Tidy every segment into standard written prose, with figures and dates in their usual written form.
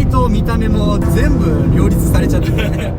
りと見た目も全部両立されちゃってね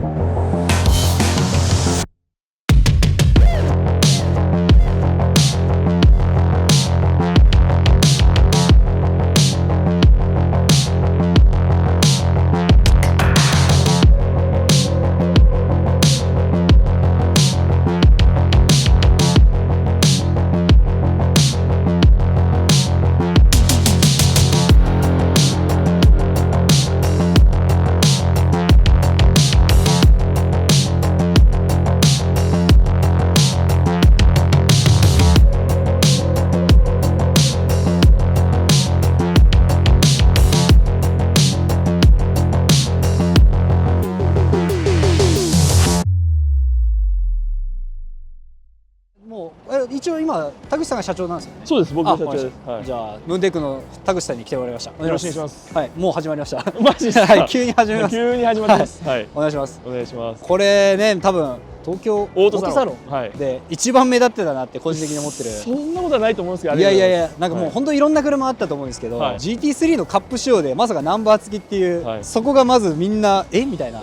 一応今田口さんが社長なんですよね。そうです、僕が社長です。じゃあムーンテックの田口さんに来てもらいました。よろしくお願いします。はい、もう始まりました。マジですか。はい、急に始めます。急に始まります。はい、お願いします。お願いします。これね、多分東京オートサロンで一番目立ってたなって個人的に思ってる。そんなことはないと思うんですけど、いやいやいや、なんかもう本当いろんな車あったと思うんですけど、GT3 のカップ仕様でまさかナンバー付きっていう、そこがまずみんなみたいな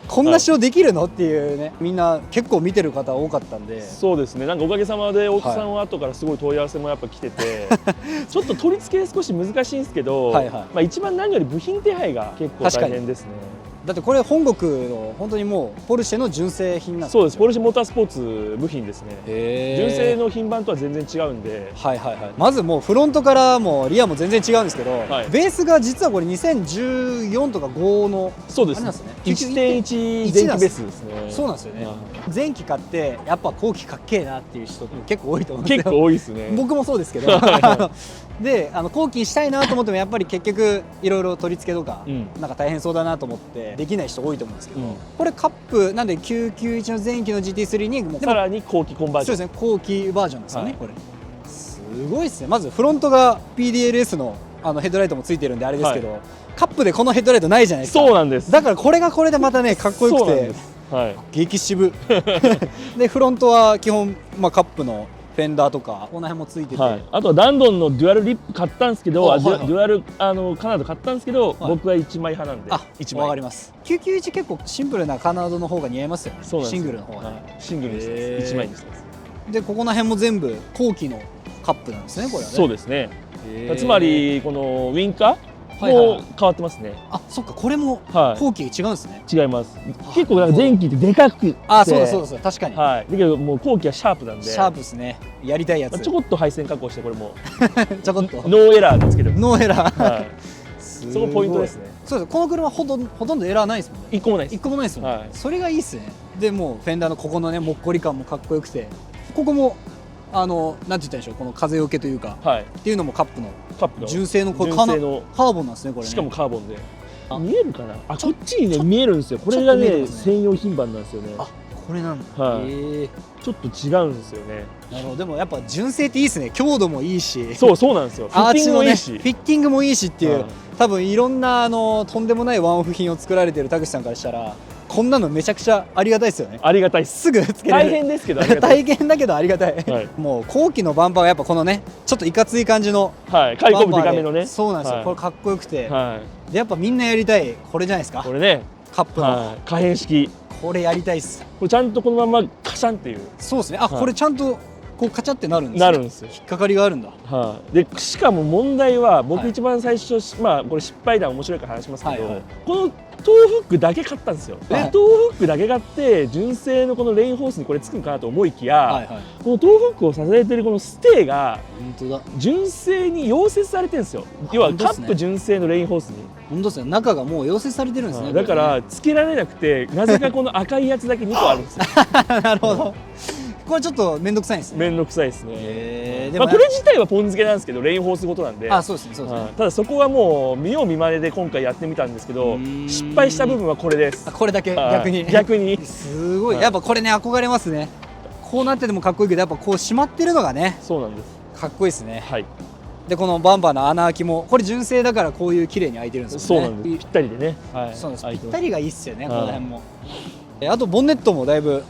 こんな仕様できるのっていうね、みんな結構見てる方多かったんで。そうですね、なんかおかげさまでオートさんは後からすごい問い合わせもやっぱ来ててちょっと取り付け少し難しいんですけど、まあ一番何より部品手配が結構大変ですね。だってこれ本国の本当にもうポルシェの純正品なんです。そうです、ポルシェモータースポーツ部品ですね。純正の品番とは全然違うんで、まずもうフロントからもリアも全然違うんですけど、ベースが実はこれ2014とか5のそうですね、1.1 前期ベースですね。そうなんですよね。前期買ってやっぱ後期かっけえなっていう人結構多いと思うんですよ。結構多いですね。僕もそうですけどで後期したいなと思ってもやっぱり結局いろいろ取り付けとかなんか大変そうだなと思ってできない人多いと思うんですけど、これカップなんで991の前期の GT3 にさらに後期コンバージョン。そうですね、後期バージョンですよね。これすごいですね。まずフロントが PDLS のヘッドライトもついてるんであれですけど、カップでこのヘッドライトないじゃないですか。そうなんです。だからこれがこれでまたねかっこよくて激渋でフロントは基本カップのフェンダーとかこの辺もついてて、あとはダンドンのデュアルリップ買ったんですけど、デュアルカナダ買ったんですけど、僕は1枚派なんで。1枚。わかります。991結構シンプルなカナダの方が似合いますよね。シングルの方が。シングルにして1枚にしてます。でここの辺も全部後期のカップなんですね、これはね。そうですね。つまりこのウィンカーも変わってますね。あ、そっか、これも後期違うんですね。違います。結構前期ってでかくて、そうですそうです、確かに。だけどもう後期はシャープなんで。シャープですね。やりたいやつ。ちょこっと配線加工してこれもちょこっとノーエラーでつけてます。ノーエラー。そこポイントですね。そうです。この車ほとんどエラーないですもんね。1個もないです。1個もないですもんね。それがいいですね。でもうフェンダーのここのねもっこり感もかっこよくて、ここもなんて言ったんでしょう、この風よけというかっていうのもカップの純正のカーボンなんですね、これね。しかもカーボンで見えるかな。こっちにね見えるんですよ。これがね専用品番なんですよね。これなんだ。ちょっと違うんですよね。なるほど。でもやっぱ純正っていいですね。強度もいいし、そうなんですよ。フィッティングもいいし、フィッティングもいいしっていう、多分いろんなとんでもないワンオフ品を作られてる田口さんからしたら、こんなのめちゃくちゃありがたいですよね。ありがたいです。すぐつけられる。大変ですけど大変だけどありがたい。もう後期のバンパーがやっぱこのねちょっといかつい感じの開口部でかめのね。そうなんですよ。これかっこよくて、でやっぱみんなやりたいこれじゃないですか。これね、カップの可変式。これやりたいっす。これちゃんとこのままカシャンっていう。そうですね。これちゃんとこうカチャってなるんです。なるんですよ。引っかかりがあるんだ。でしかも問題は僕一番最初これ失敗談面白いから話しますけど、このトーフックだけ買ったんですよ。でトーフックだけ買って純正のこのレインホースにこれつくかなと思いきや、このトーフックを支えてるこのステーが純正に溶接されてるんですよ。要はカップ純正のレインホースに。本当ですね。中がもう溶接されてるんですね。だからつけられなくて、なぜかこの赤いやつだけ2個あるんですよ。なるほど。これちょっと面倒くさいですね。面倒くさいですね。これ自体はポン付けなんですけど、レインホースごとなんで。そうですね、そうですね。ただそこはもう見よう見まねで今回やってみたんですけど、失敗した部分はこれです。これだけ逆にすごい。やっぱこれね憧れますね。こうなっててもかっこいいけど、やっぱこう締まってるのがね、そうなんです。かっこいいですね。でこのバンパーの穴開きもこれ純正だからこういう綺麗に開いてるんですよね。そうなんです。ぴったりでね。そうなんです。ぴったりがいいっすよね、この辺も。あとボンネットもだいぶ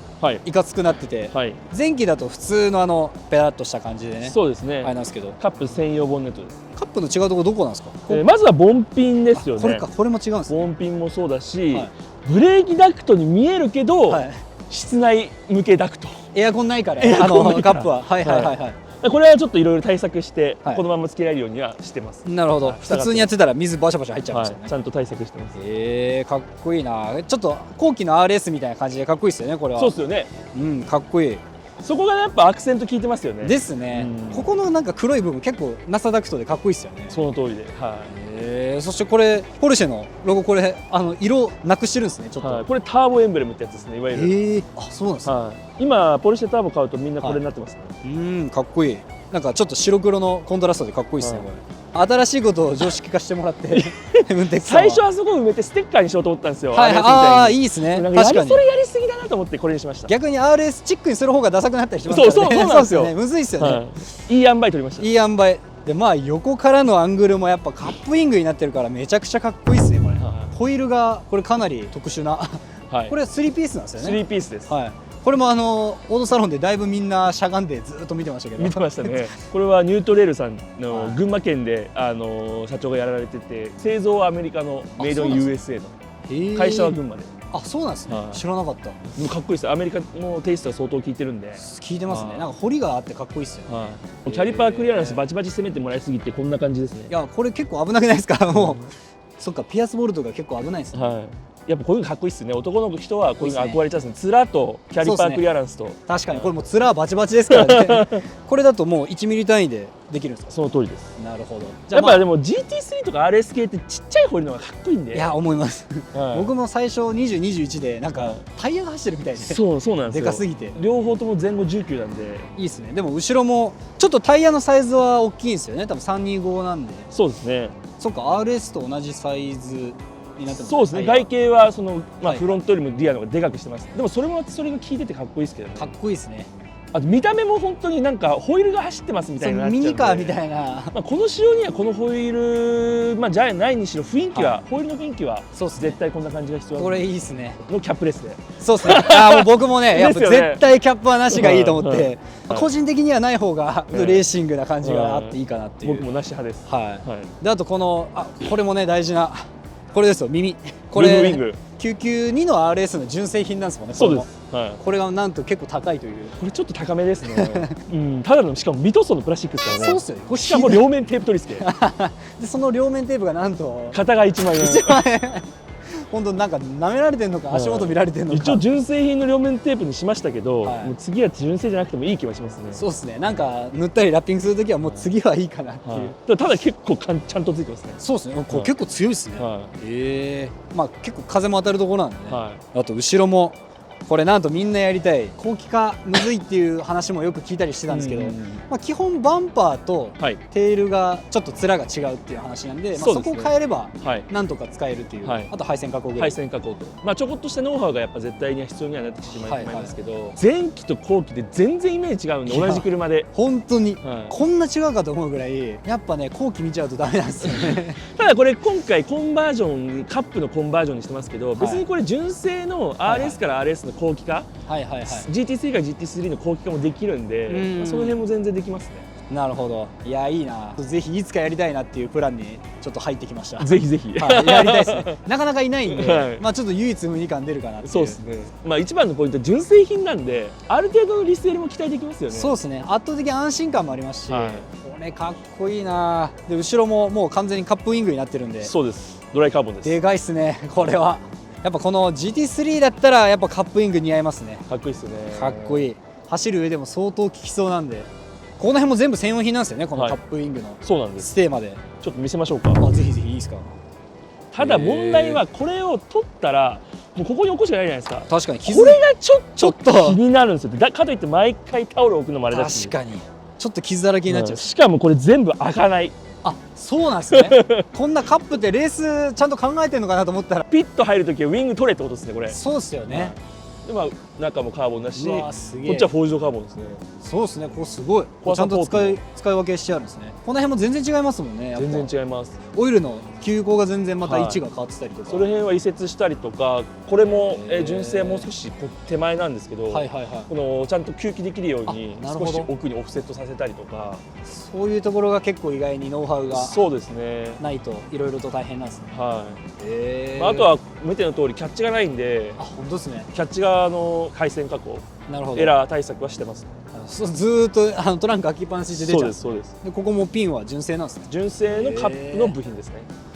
いかつくなってて、前期だと普通のペラッとした感じでね。そうですね。あれなんですけど、カップ専用ボンネットです。カップの違うところどこなんですか？まずはボンピンですよね。これか、これも違うんですね。ボンピンもそうだし、はい、ブレーキダクトに見えるけど、はい、室内向けダクト。エアコンないから、エアコンないからカップは。はいはいはいはい。これはちょっといろいろ対策して、はい、このままつけられるようにはしてます。なるほど。普通にやってたら水バシャバシャ入っちゃいましたね。ちゃんと対策してます。かっこいいな。ちょっと後期の RS みたいな感じでかっこいいですよね、これは。そうですよね。うん、かっこいい。そこがやっぱアクセント効いてますよね。ですね。ここのなんか黒い部分結構ナサダクトでかっこいいですよね。その通りで。そしてこれポルシェのロゴ、これ色なくしてるんですね、ちょっと。これターボエンブレムってやつですね、いわゆる。あ、そうなんですね。今ポルシェターボ買うとみんなこれになってますね。かっこいい。なんかちょっと白黒のコントラストでかっこいいですね、これ。新しいことを常識化してもらって最初はそこを埋めてステッカーにしようと思ったんですよ。ああ、いいですね。確かにそれやりすぎだなと思ってこれにしました。逆に RS チックにする方がダサくなったりしますからね。そうなんですよ。むずいですよね。いい塩梅取りました。いい塩梅で、まあ横からのアングルもやっぱカップイングになってるからめちゃくちゃかっこいいですね、これ。ホイールがこれかなり特殊なこれは3ピースなんですよね。3ピースです。これもオートサロンでだいぶみんなしゃがんでずっと見てましたけど。見てましたね。これはニュートレールさんの群馬県で社長がやられてて、製造はアメリカのメイドイン USA の会社は群馬で。あ、そうなんですね。知らなかった。かっこいいです。アメリカのテイストは相当効いてるんで。効いてますね。なんか彫りがあってかっこいいですよ。キャリパークリアランスバチバチ攻めてもらいすぎてこんな感じですね。いや、これ結構危なくないですか？もうそっか、ピアスボルトが結構危ないですね。やっぱこういうのかっこいいですね。男の人はこういうの憧れちゃうんですね。面とキャリパークリアランスと。確かにこれもう面はバチバチですからね。これだともう1ミリ単位でできるんですか？その通りです。なるほど。やっぱでも GT3 とか RS 系ってちっちゃいホイールの方がかっこいいんで。いや、思います。僕も最初20、21でなんかタイヤが走ってるみたいで。そうなんですよ。でかすぎて。両方とも前後19なんで。いいですね。でも後ろもちょっとタイヤのサイズは大きいんですよね。多分325なんで。そうですね。そっか、 RS と同じサイズ。そうですね。外形はフロントよりもリアの方がでかくしてます。でもそれが効いててかっこいいですけどね。かっこいいですね。あと見た目も本当になんかホイールが走ってますみたいな。ミニカーみたいな。この仕様にはこのホイールじゃないにしろ雰囲気は、ホイールの雰囲気は絶対こんな感じが必要。これいいですね。のキャップレスで。そうですね。もう僕もね、やっぱ絶対キャップはなしがいいと思って、個人的にはない方がレーシングな感じがあっていいかなっていう。僕もなし派です。で、あとこのこれもね大事な。これですよ、耳。これ992の RS の純正品なんですもんね。そうです。これがなんと結構高いという。これちょっと高めですね。ただのしかも未塗装のプラスチックですからね。そうっすよね。しかも両面テープ取り付け。でその両面テープがなんと片が1万円。1万円。本当なんか舐められてんのか足元見られてんのか。一応純正品の両面テープにしましたけど、もう次は純正じゃなくてもいい気はしますね。そうですね。なんか塗ったりラッピングするときはもう次はいいかなっていう。ただ結構ちゃんとついてますね。そうですね。これ結構強いですね。まあ結構風も当たるところなんでね。あと後ろもこれなんとみんなやりたい後期化むずいっていう話もよく聞いたりしてたんですけど、基本バンパーとテールがちょっと面が違うっていう話なんで、そこを変えればなんとか使えるっていう。あと配線加工ぐらい。配線加工とちょこっとしたノウハウがやっぱ絶対に必要にはなってしまいますけど、前期と後期で全然イメージ違うんで、同じ車で本当にこんな違うかと思うぐらいやっぱね後期見ちゃうとダメなんですよね。ただこれ今回コンバージョンカップのコンバージョンにしてますけど、別にこれ純正の RS から RS の後期化、GT3 から GT3 の後期化もできるんで、その辺も全然できますね。なるほど。いや、いいな。ぜひいつかやりたいなっていうプランにちょっと入ってきました。ぜひぜひやりたいですね。なかなかいないんで、ちょっと唯一無二感出るかなっていう。そうですね。一番のポイントは純正品なんで、ある程度のリセールも期待できますよね。そうですね。圧倒的安心感もありますし、これかっこいいな。で後ろももう完全にカップウィングになってるんで。そうです。ドライカーボンです。でかいっすね。これは。やっぱこの GT3 だったらやっぱカップウィング似合いますね。かっこいいっすよね。かっこいい。走る上でも相当効きそうなんで。この辺も全部専用品なんですよね、このカップウィングのステーマで。ちょっと見せましょうか。ぜひぜひいいですか。ただ問題はこれを取ったらもうここに置くしかないじゃないですか。確かにこれがちょっと気になるんですよ。かといって毎回タオル置くのもあれだし。確かにちょっと傷だらけになっちゃう。しかもこれ全部開かない。そうなんですね。こんなカップってレースちゃんと考えてるのかなと思ったら、ピッと入るときはウィング取れってことですね、これ。そうですよね。で中もカーボンだし、うこわすげえ。っちはフォージドカーボンですね。そうですね、ここすごいコアちゃんとサポートも使い分けしてあるんですね。この辺も全然違いますもんね。やっぱ全然違います。オイルの吸合が全然またはい位置が変わってたりとか、その辺は移設したりとか、これもへー純正もう少し手前なんですけど、はいはいはい、このちゃんと吸気できるようにあなるほど少し奥にオフセットさせたりとか、そういうところが結構意外にノウハウがそうですね。ないといろいろと大変なんですね。はい。へー、まあ、あとは見ての通りキャッチがないんで、あ本当ですね。キャッチ側の回線確保、なるほど。エラー対策はしてます。ずーっとトランク開きっぱなしで出ちゃう。そうですそうです。でここもピンは純正なんですね。純正のカップの部品ですね。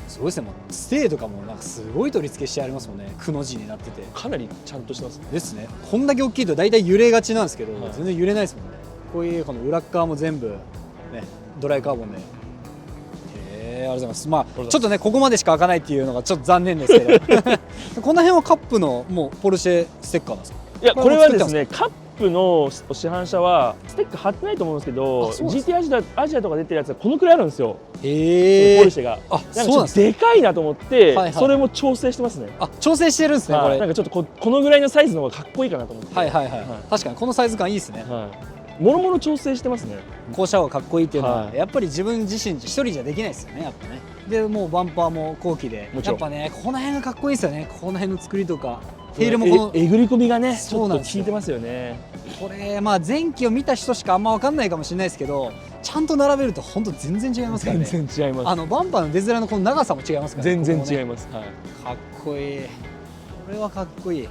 すごいですね。もうステーとかもなんかすごい取り付けしてありますもんね。くの字になってて。かなりちゃんとしてますね。ですね。こんだけ大きいと大体揺れがちなんですけど、はい全然揺れないですもんね。こういうこの裏っ側も全部ねドライカーボンで。ありがとうございます。まあちょっとねここまでしか開かないっていうのがちょっと残念ですけどこの辺はカップのもうポルシェステッカーなんですか？いや、これはですね、カップの市販車はステッカー貼ってないと思うんですけど、あそうなんです GT アジアとか出てるやつはこのくらいあるんですよ、ポルシェが。あなんかちょっとそうなんですね。でかいなと思って、はいはいそれも調整してますね。あ調整してるんですね、これ。なんかちょっとこのぐらいのサイズの方がかっこいいかなと思って。はいはいはい、はい確かにこのサイズ感いいですね。もろもろ調整してますね。こうした方がかっこいいっていうのは、はいやっぱり自分自身一人じゃできないですよね、やっぱね。でもうバンパーも後期でもちろんやっぱねこの辺がかっこいいですよね。この辺の作りとかテールもこのえぐり込みがね、ちょっとそうなんですよ効いてますよね。これまあ前期を見た人しかあんま分かんないかもしれないですけど、ちゃんと並べると本当全然違いますからね。全然違います。バンパーの出面のこの長さも違いますからね。全然ここもね違います。はい。かっこいい。これはかっこいい。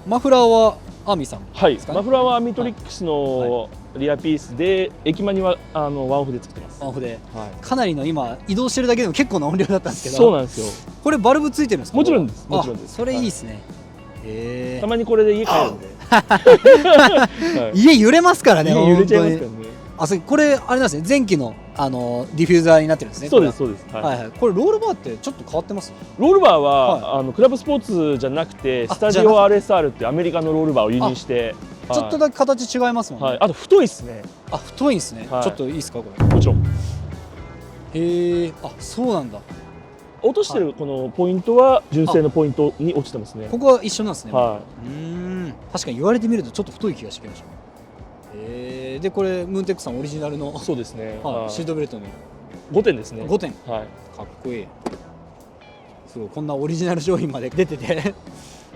マフラーはアーミーさんはいですかね。マフラーはアミトリックスのリアピースで、駅間にはワンオフで作ってます。ワンオフではかなりの今移動してるだけでも結構な音量だったんですけい。ど、そうなんですよ。これバルブついてるんですか？もちろんです。あもちろんです。それいいはですね。へたまにこれで家帰るんで。はい家揺れますからね。家揺れちゃいます本当にからね。あ、これあれなんですね。前期のディフューザーになってるんですね。そうですそうです。これは。はいはい。これロールバーってちょっと変わってます？ロールバーはクラブスポーツじゃなくてスタジオ RSR っていうアメリカのロールバーを輸入して、ちょっとだけ形違いますもんね。はい。あと太いですね。あ、太いんですね。はいちょっといいですかこれ。もちろん。へえ。あ、そうなんだ。落としてるこのポイントは純正のポイントに落ちてますね。ここは一緒なんですね。は確かに言われてみるとちょっと太い気がしてきました。でこれムーンテックさんオリジナルのい。そうですね。はいシートベルトの5点ですね。 5点。はい。かっこいい。すごいこんなオリジナル商品まで出てて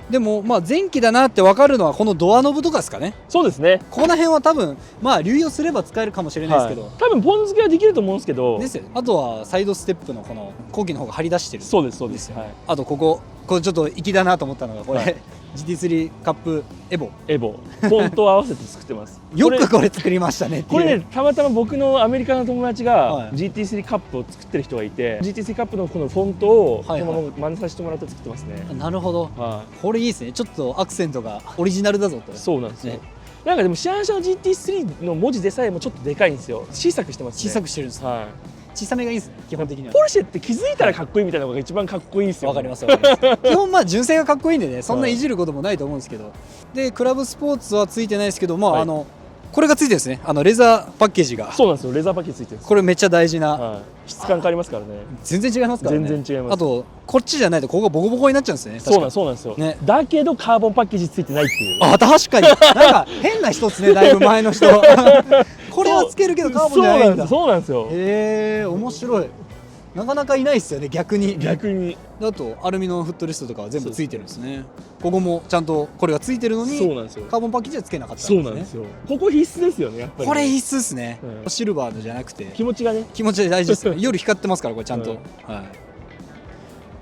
でもまあ前期だなって分かるのはこのドアノブとかですかね。そうですね。この辺は多分まあ流用すれば使えるかもしれないですけど、多分ポン付けはできると思うんですけど。ですよね。あとはサイドステップのこの後期の方が張り出してる。そうですそうです。ですよはい。あとこれちょっと粋だなと思ったのがこれ、はい GT3 カップエボエボフォントを合わせて作ってます。よくこれ作りましたねっていう。これね、たまたま僕のアメリカの友達はいが GT3 カップを作ってる人がいて、GT3 カップのこのフォントをそはいはいのまま真似させてもらって作ってますね。なるほど。はこれいいですね。ちょっとアクセントがオリジナルだぞと。い。そうなんですよね。なんかでも市販車の GT3 の文字でさえもちょっとでかいんですよ。小さくしてますね。小さくしてるんです。は小さめがいいですね。基本的にい。はポ。ルシェって気づいたらかっこいいみたいなのが一番かっこいいですよ、わかりますわかります。基本まあ純正がかっこいいんでね、そんないじることもないと思うんですけど。でクラブスポーツはついてないですけど、まあはいこれがついてるんですね。レザーパッケージが。そうなんですよ。レザーパッケージついてるんです。これめっちゃ大事な。はい。質感変わりますからね。全然違いますからね。全然違いますあとこっちじゃないとここがボコボコになっちゃうんですよね。そうなん確かですよ。ねだけどカーボンパッケージついてないっていう。あ、確かに。なんか変な人っすね。だいぶ前の人。これはつけるけどカーボンじゃないんだ。そうなんですよ。へえ、面白い。なかなかいないですよね、逆に。逆に。あとアルミのフットレストとかは全部ついてるんですね。ここもちゃんとこれがついてるのにそうなんですよ。カーボンパッケージはつけなかったんですね。そうなんですよ。ここ必須ですよね、やっぱり。これ必須ですね。うんシルバーのじゃなくて気持ちがね。気持ちで大事ですよね。夜光ってますからこれちゃんと。うんはい。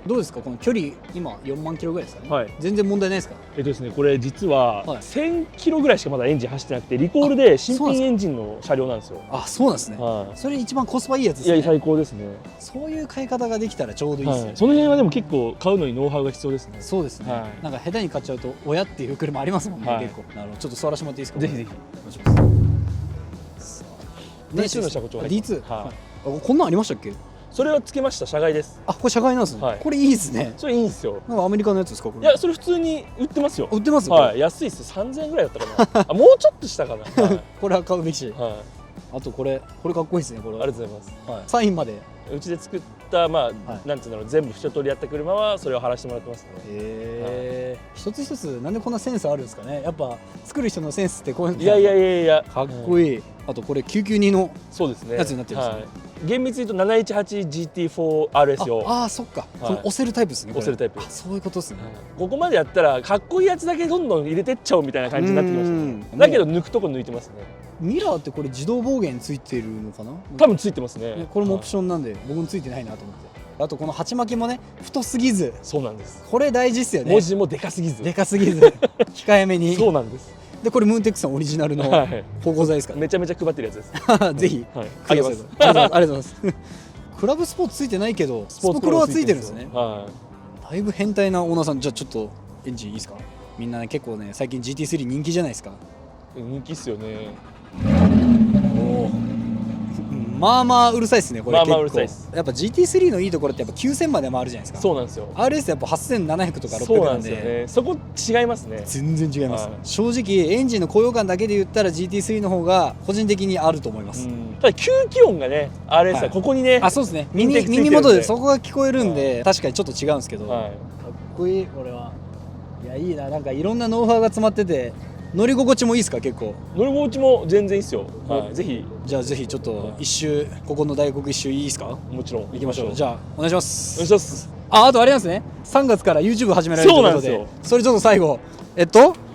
どうですかこの距離今4万キロぐらいですかね。はい。全然問題ないですか。ですね、これ実ははい1000キロぐらいしかまだエンジン走ってなくて、リコールで新そうなんですか品エンジンの車両なんですよ。あ、そうなんですね。はそれ一番コスパいいやつでい。いや、すね。最高ですね。そういう買い方ができたらちょうどいいですね。はい。その辺はでも結構買うのにノウハウが必要ですね。そうですね、はいなんか下手に買っちゃうと親っていう車ありますもんね、はい結構。なるほど。ちょっと座らせてもらっていいですか。ぜひぜひ。お願いします。さあ D2 の車庫長が D2、はいあこんなんありましたっけ。それはつけました、車外です。あ、これ車外なんですね、はいこれいいですね。それいいんですよ。なんかアメリカのやつですかこれ。いや、それ普通に売ってますよ。売ってます。はい、安いっす。3000円ぐらいだったかな。あ、もうちょっとしたかな。はい。これは買うべきし。はい。あとこれかっこいいですねこれ。ありがとうございます。はい、サインまでうちで作ったなんていうんだろう、全部一通りやった車はそれを貼らせてもらってますね。一つ一つなんでこんなセンスあるんですかね。やっぱ作る人のセンスってこういうの。いやかっこいい。あとこれ992のそうですねやつになってるんですね。厳密に言うと 718GT4RS 用。ああ、そっか。この押せるタイプですね。押せるタイプ。そういうことですね。ここまでやったらかっこいいやつだけどんどん入れてっちゃおうみたいな感じになってきましたね。だけど抜くとこ抜いてますね。ミラーってこれ自動防減ついてるのかな。多分ついてますね。これもオプションなんで僕もついてないなと思って。あとこの鉢巻きもね、太すぎず。そうなんです。これ大事ですよね。文字もでかすぎず。でかすぎず控えめに。そうなんです。でこれムーンテックさんオリジナルの芳香剤ですか。めちゃめちゃ配ってるやつです。ぜひあげます。ありがとうございます。クラブスポーツついてないけどスポクロはついてるんですね。だいぶ変態なオーナーさん。じゃあちょっとエンジンいいですか。みんなね結構ね最近 GT3 人気じゃないですか。人気っすよね。まあまあうるさいですねこれ。まあまあうるさいです。やっぱ GT3 のいいところってやっぱ9000まで回るじゃないですか。そうなんですよ。RS やっぱ8700とか600なんで。そうなんですよね。そこ違いますね。全然違います。正直エンジンの高揚感だけで言ったら GT3 の方が個人的にあると思います。ただ吸気音がね RS はここにね。あ、そうですね。耳元でそこが聞こえるんで確かにちょっと違うんですけど。かっこいいこれは。いやいいな。なんかいろんなノウハウが詰まってて。乗り心地もいいですか。結構乗り心地も全然いいですよ。ぜひ。じゃあぜひちょっと一周ここの大黒一周いいですか。もちろん行きましょう。じゃあお願いします。お願いします。あとあれなんですね。3月から YouTube 始められるということで。そうなんですよ。それちょっと最後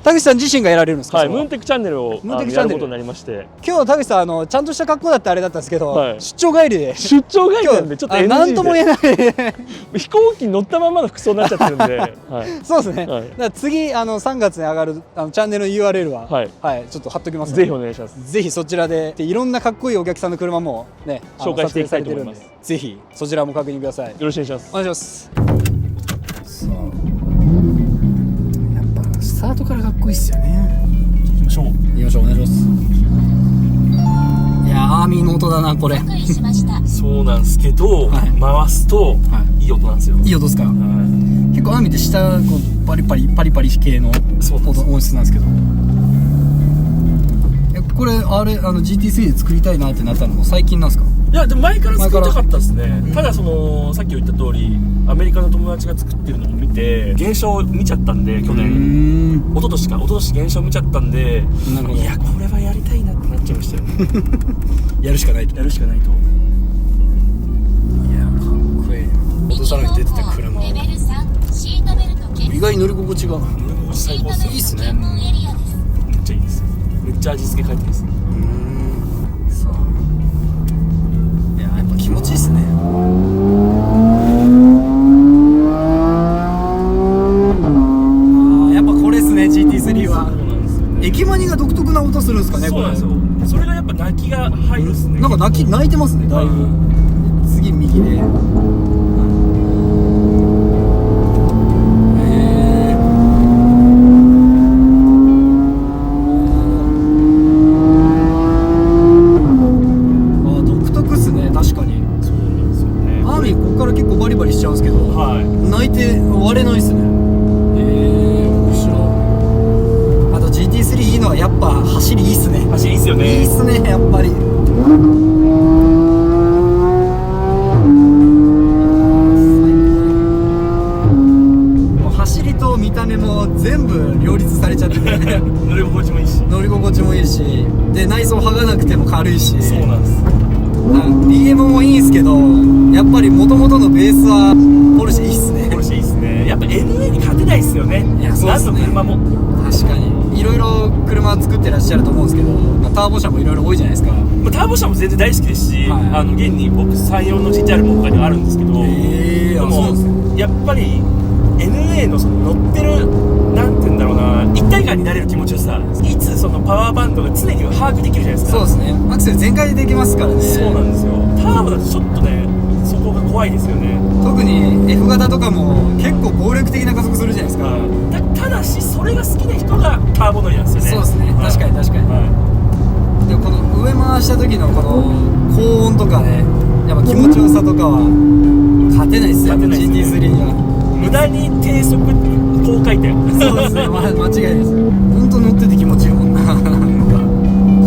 田口さん自身がやられるんですか。はい、ムーンテックチャンネルをやることになりまして、今日田口さんちゃんとした格好だってあれだったんですけど、出張帰りで出張帰りなんでちょっと NG で何とも言えない飛行機に乗ったままの服装になっちゃってるんでそうですね。だから次3月に上がるチャンネルの URL はちょっと貼っときますので、ぜひお願いします。ぜひそちらでいろんなかっこいいお客さんの車もね紹介していきたいと思います。ぜひそちらも確認ください。よろしくお願いします。お願いします。やっぱスタートからかっこいいっすよね。行きましょう。お願いします。いやアーミーの音だなこれ。そうなんですけど、回すといい音なんですよ。いい音ですか。結構アーミーって下こうパリパリ系の音質なんですけど、これGT3 で作りたいなってなったのも最近なんですか。いやでも前から作りたかったですね。たださっき言った通りアメリカの友達が作ってるのを見て現象見ちゃったんで、去年一昨年現象見ちゃったんで、いやこれはやりたいなってなっちゃいましたよねやるしかないと。いやかっこいい。オートサロンに出てた車意外に乗り心地が最高ですよ。いいっすね。めっちゃいいです。めっちゃ味付け書いてます。いややっぱ気持ちいいっすね。やっぱこれっすね GT3 は。駅マニが独特な音するんですかね。そうなんですよ。それがやっぱ泣きが入るっすね。なんか泣いてますねだいぶ。次右で。泣いて割れないっすね。面白い。あと GT3 いいのはやっぱ走りいいっすね。走りいいっすよね。いいっすねやっぱり。もう走りと見た目も全部両立されちゃって乗り心地もいいし。で内装剥がなくても軽いし。そうなんです。DM もいいんすけどやっぱり元々のベースはポルシェいいっすね。やっぱ NA に勝てないっすよね。何の車も。確かにいろいろ車作ってらっしゃると思うんですけど、ターボ車もいろいろ多いじゃないですか。ターボ車も全然大好きですし、現に僕34の GTR も他にあるんですけど、でもやっぱり NA のその乗ってるなんて言うんだろうな、一体感になれる気持ちよさ、いつそのパワーバンドが常に把握できるじゃないですか。そうですね。アクセル全開でできますからね。そうなんですよ。ターボだとちょっとねそこが怖いですよね。特に F 型とかも結構暴力的な加速するじゃないですか。ただしそれが好きな人がターボ乗りなんですよね。そうですね。確かに、でもこの上回した時のこの高音とかね、やっぱ気持ちよさとかは勝てないですよ。GT3 には無駄に低速高回転。そうですね。間違いないです。本当乗ってて気持ちいいもんな。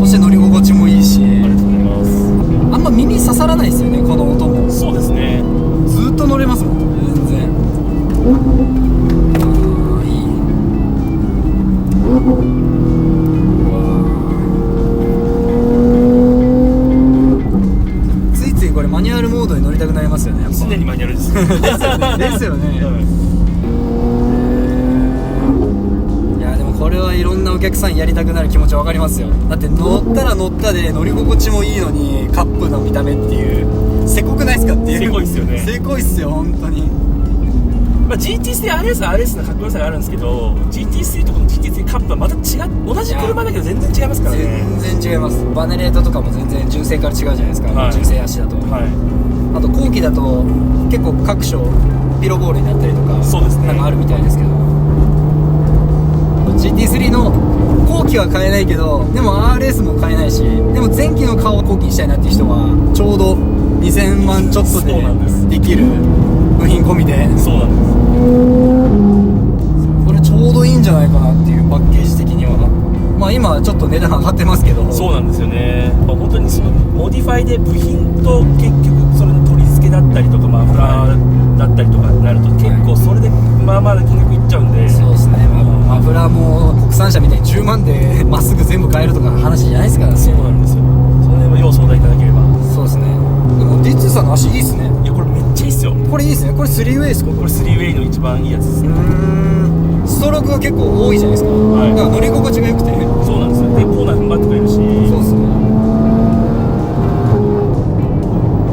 そして乗り心地もいいし。ありがとうございます。あんま耳刺さらないですよねこの音も。そうですね。ずっと乗れますもん全然。いい。ついついこれマニュアルモードに乗りたくなりますよね。やっぱ常にマニュアルです。ですよね。いやでもこれはいろんなお客さんやりたくなる気持ちわかりますよ。だって乗ったら乗ったで乗り心地もいいのにカップの見た目っていうせこくないですかっていう。せこいっすよね。せこいっすよ本当に。まあ、GT3 RS は RS のかっこよさがあるんですけど GT3 とこの GT3 カップはまた同じ車だけど全然違いますからね。全然違います。バネレートとかも全然純正から違うじゃないですか、はい、純正足だと、はい、あと後期だと結構各所ピロボールになったりとか、そうですね、なんかあるみたいですけど GT3 の後期は買えないけどでも RS も買えないしでも前期の顔を後期にしたいなっていう人はちょうど2000万ちょっとでできる部品込みで。そうなんです。これちょうどいいんじゃないかなっていうパッケージ的には。まあ今ちょっと値段上がってますけど。そうなんですよね。本当にそのモディファイで部品と結局それの取り付けだったりとかマフラーだったりとかになると結構それでまあまあ金額いっちゃうんで。そうですね。マフラーも国産車みたいに10万でまっすぐ全部買えるとか話じゃないですからね。そうなんですよ。その辺は要相談いただければ。そうですね。でも D2 さんの足いいっすね。いやこれめっちゃいいっすよ。これいいっすね。これ 3ウェイですか？これ3ウェイの一番いいやつですね。ストロークが結構多いじゃないですか。はい。だから乗り心地が良くて。そうなんですよ。でコーナー踏ん張ってくれるし。そうっすね。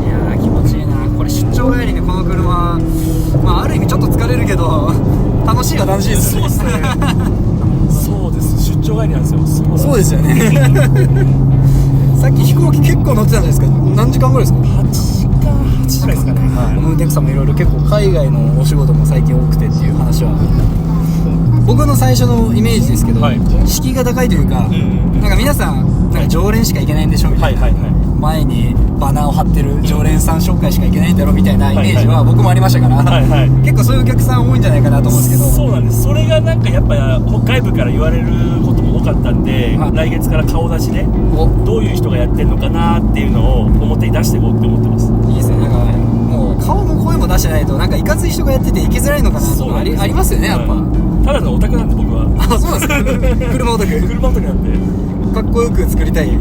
いやー気持ちいいな。これ出張帰りにこの車、まあある意味ちょっと疲れるけど楽しいは楽しいですね。そうっすね。そうです。出張帰りなんですよ。そうですよね。さっき飛行機結構乗ってたんじゃないですか。何時間ぐらいですか？8時間ぐらいですかね。ムーテックさんもいろいろ結構海外のお仕事も最近多くてっていう話は僕の最初のイメージですけど、はい、敷居が高いというか、なんか皆さんなんか常連しか行けないんでしょみたいな、前にバナーを貼ってる常連さん紹介しか行けないんだろみたいなイメージは僕もありましたから、結構そういうお客さん多いんじゃないかなと思うんですけど。そうなんです。それがなんかやっぱ外部から言われることも多かったんで、来月から顔出しでどういう人がやってるのかなっていうのを表に出していこうって思ってます。いいですね。なんかもう顔も声も出してないとなんかいかつい人がやってて行きづらいのかなとかありますよねやっぱ。ただのオタクなんで僕は。あ、そうなんですか。車オタク。車オタクなんでかっこよく作りたい、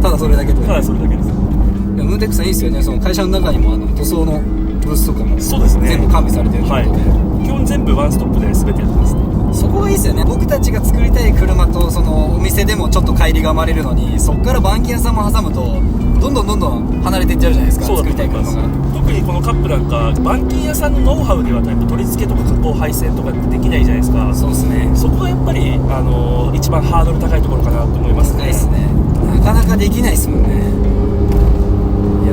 ただそれだけで。ただそれだけです。ムーテックさんいいですよね。その会社の中にも塗装のブースとかもそうですね、全部完備されてるということで、基本全部ワンストップで全てやってますね。そこがいいですよね。僕たちが作りたい車とそのお店でもちょっと乖離が生まれるのに、そこから板金屋さんも挟むとどんどん離れていっちゃうじゃないですか。作りたい車が。特にこのカップなんか板金屋さんのノウハウではやっぱ取り付けとか加工配線とかってできないじゃないですか。そうですね。そこがやっぱり一番ハードル高いところかなと思いますね。高いですね。なかなかできないですもんね。いや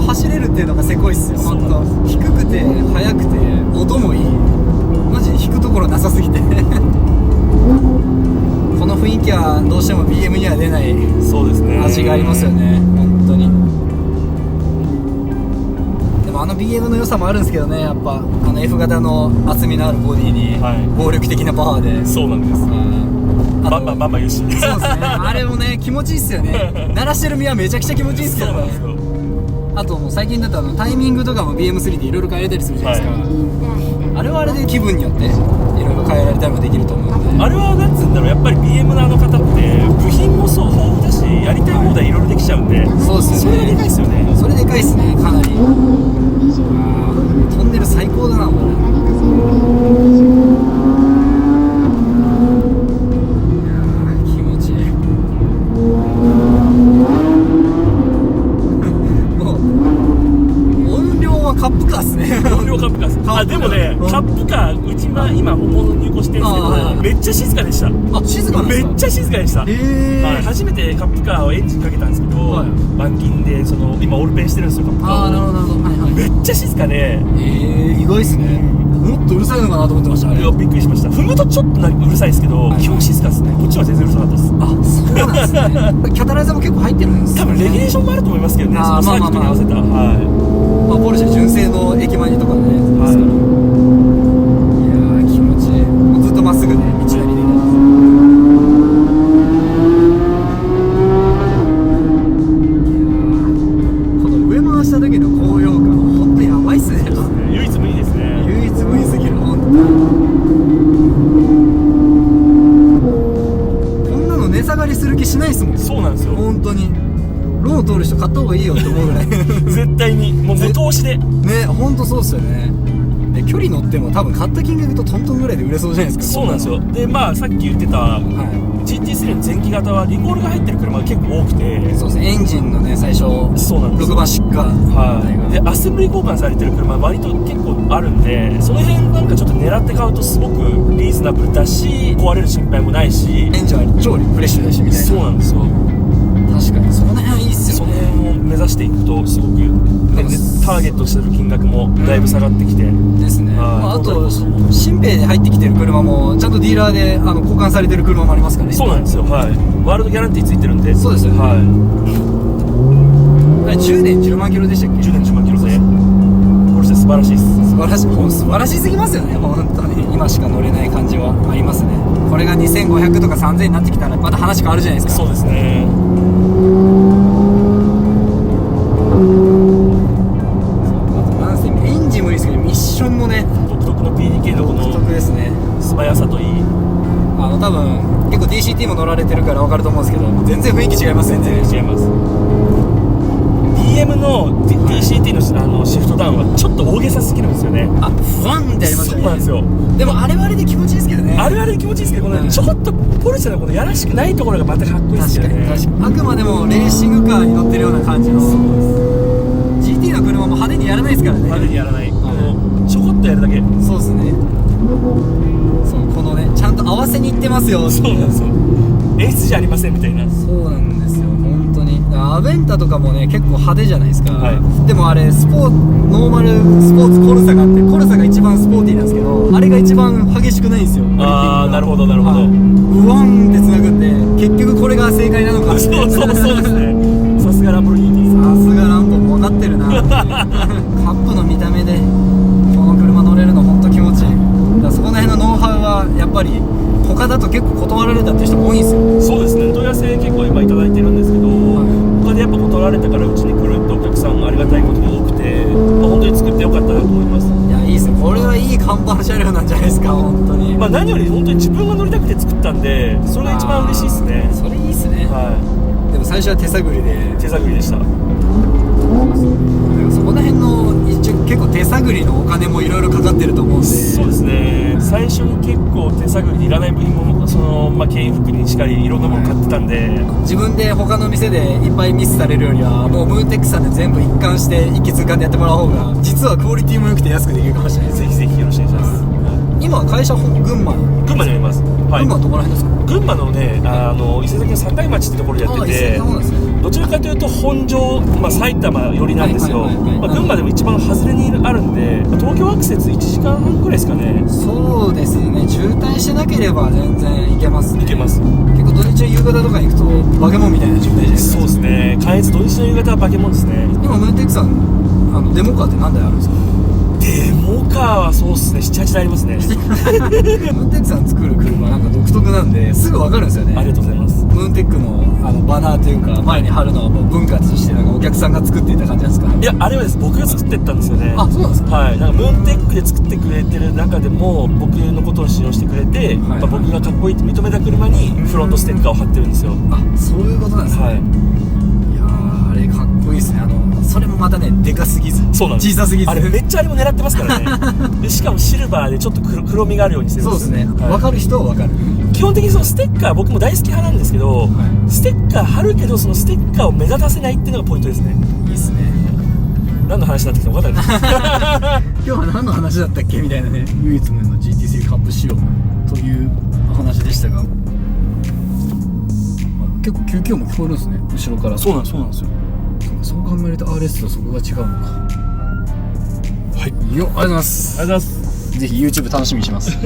走れるっていうのがせこいっすよ。本当低くて速くて音もいい。マジで引くところなさすぎてこの雰囲気はどうしても BM には出ない味がありますよね本当に。でもBM の良さもあるんですけどね。やっぱF 型の厚みのあるボディに暴力的なパワーで、そうなんです。バンバン言うし。そうですね。あれもね気持ちいいっすよね。鳴らしてる身はめちゃくちゃ気持ちいいっすけどね。あともう最近だとタイミングとかも BM3 でいろいろ変えれたりするじゃないですか、あれはあれで気分によっていろいろ変えられたりもできると思うんで、あれはなんつうんだろう、やっぱり BM の方って部品もそう豊富だしやりたい放題いろいろできちゃうんで、そうですよね。それがでかいっすよね。それでかいっすね。かなりトンネル最高だなこれ。カップカーっすね。音量カップカーっす。あ、でもね、カップカーうちは今本物入庫してるんですけど、めっちゃ静かでした。あ、静かですか？めっちゃ静かでした。初めてカップカーをエンジンかけたんですけど、板金で今オールペンしてるんですよカップカーを。あ、なるほどなるほど。はいはい。めっちゃ静かで、意外っすね。もっとうるさいのかなと思ってました。いや、びっくりしました。踏むとちょっとうるさいですけど、基本静かですね。こっちは全然うるさかったです。あ、そうなんですね。キャタライザーも結構入ってるんですね。多分レギュレーションもあると思いますけどね。サーキットに合わせた。ポルシェ純正の駅前とかね、ですから、いやー気持ちいい。もうずっとまっすぐね道なりで。った方がいいよって思うぐらい絶対にもう無投資でね、ほんとそうっすよね。で距離乗っても多分買った金額とトントンぐらいで売れそうじゃないですか。そうなんですよ。でまあさっき言ってた、は GT3 の前期型はリコールが入ってる車が結構多くて、い、そうですね。エンジンのね最初そうなんですよ6番シッカー、でアセンブリ交換されてる車割と結構あるんで、その辺なんかちょっと狙って買うとすごくリーズナブルだし、壊れる心配もないし、エンジンは超リフレッシュだしみたいな。そうなんですよ。確かにその辺はいいっすそよね。の辺を目指していくとすごく、ね、ターゲットしてる金額もだいぶ下がってきて、ですね。はいあと新兵で入ってきてる車もちゃんとディーラーで交換されてる車もありますからね。そうなんですよ。はい。ワールドギャランティーついてるんで。そうですよね。はい。あれ10年10万キロでしたっけ。10年10万キロで。これ素晴らしいです。素晴らしすぎますよね。本当に今しか乗れない感じはありますね。これが2500とか3000になってきたらまた話変わるじゃないですか。そうですね。なんせエンジンもいいですけどミッションもね独特の PDK のこ独特のですね。素早さといい。多分結構 DCT も乗られてるから分かると思うんですけど、全然雰囲気違いますよね。全然違います。BM の DCT のシフトダウンはちょっと大げさすぎるんですよね。あ、フワンってありますよね。そうなんですよ。でもあれはあれで気持ちいいですけどね。あれはあれで気持ちいいですけど、このちょっとポルシェのこのやらしくないところがまたかっこいいですよね。確かにあくまでもレーシングカーに乗ってるような感じの。GT の車も派手にやらないですからね。派手にやらない。ちょこっとやるだけ。そうですね。そうこのねちゃんと合わせにいってますよ。そうなんですよ。演出じゃありませんみたいな。そうなんですよ本当に。アベンタとかもね結構派手じゃないですか、はい、でもあれノーマルスポーツコルサがあって、コルサが一番スポーティーなんですけど、あれが一番激しくないんですよ。ああなるほどなるほど、はい、うわんってつなぐんで結局これが正解なのかってそうですね。さすがランボルギーニ。さすがランボも分かってるなカップの見た目でこの車乗れるの本当気持ちいい。だからそこら辺のノウハウはやっぱり他だと結構断られたっていう人も多いんですよ。そうですね。問い合わせ結構今いただいてるんですけど、他でやっぱ断られたからうちに来るってお客さんがありがたいことに多くて、本当に作ってよかったなと思います。いやいいですね。これはいい看板車両なんじゃないですか本当に。何より本当に自分が乗りたくて作ったんで、それが一番嬉しいですね。それいいっすね。はでも最初は手探りで。い。手探りでした。そこら辺の一応結構手探りのお金もいろいろかかってると思うんで。そうですね。最初に結構手探りでいらない部品も牽引服にしかりいろんなもの買ってたんで、自分で他の店でいっぱいミスされるよりはもうムーンテックさんで全部一貫して一気通貫でやってもらう方が実はクオリティも良くて安くできるかもしれないです。ぜひぜひよろしくお願いします。今会社群馬群馬にあります。はい。群馬はどこら辺ですか。群馬のね、伊勢崎の境町ってところでやってて、どちらかというと本庄、埼玉寄りなんですよ。群馬でも一番外れにあるんで、東京アクセス1時間半くらいですかね。そうですね。渋滞してなければ全然行けますね。行けます。結構土日の夕方とかに行くとバケモンみたいな渋滞じゃないですか。そうですね。関越土日の夕方はバケモンですね。今ムーンテックさんデモカーって何台あるんですか。デモカーはそうですね、7、8台ありますね。ムーンテックさん作る車なんか独特なんですぐ分かるんですよね。ありがとうございます。ムーンテックのバナーというか前に貼るのはもう文化としてなんかお客さんが作っていた感じなんですか。いや、あれはです僕が作ってったんですよね。あ、そうなんですか。はい。なんかムーンテックで作ってくれてる中でも僕のことを使用してくれて、僕がかっこいいって認めた車にフロントステッカーを貼ってるんですよ。あ、そういうことなんですね。はい。いやー、あれかっこいいですね。それもまたね、でかすぎず、そうなんです。小さすぎず、あれめっちゃあれも狙ってますからね。でしかもシルバーでちょっと黒みがあるようにしてるんです。そうですね。分かる人は分かる。基本的にそのステッカー僕も大好き派なんですけど、ステッカー貼るけどそのステッカーを目立たせないっていうのがポイントですね。いいですね。何の話になってきたか分かんないです。今日は何の話だったっけみたいなね。唯一無二の GT3 カップ仕様というお話でしたが、結構救急も聞こえるんですね、後ろから。そうなんですよ。そう考えると RS とそこが違うのか。はい。よ、ありがとうございます。ありがとうございます。ぜひ YouTube 楽しみにします。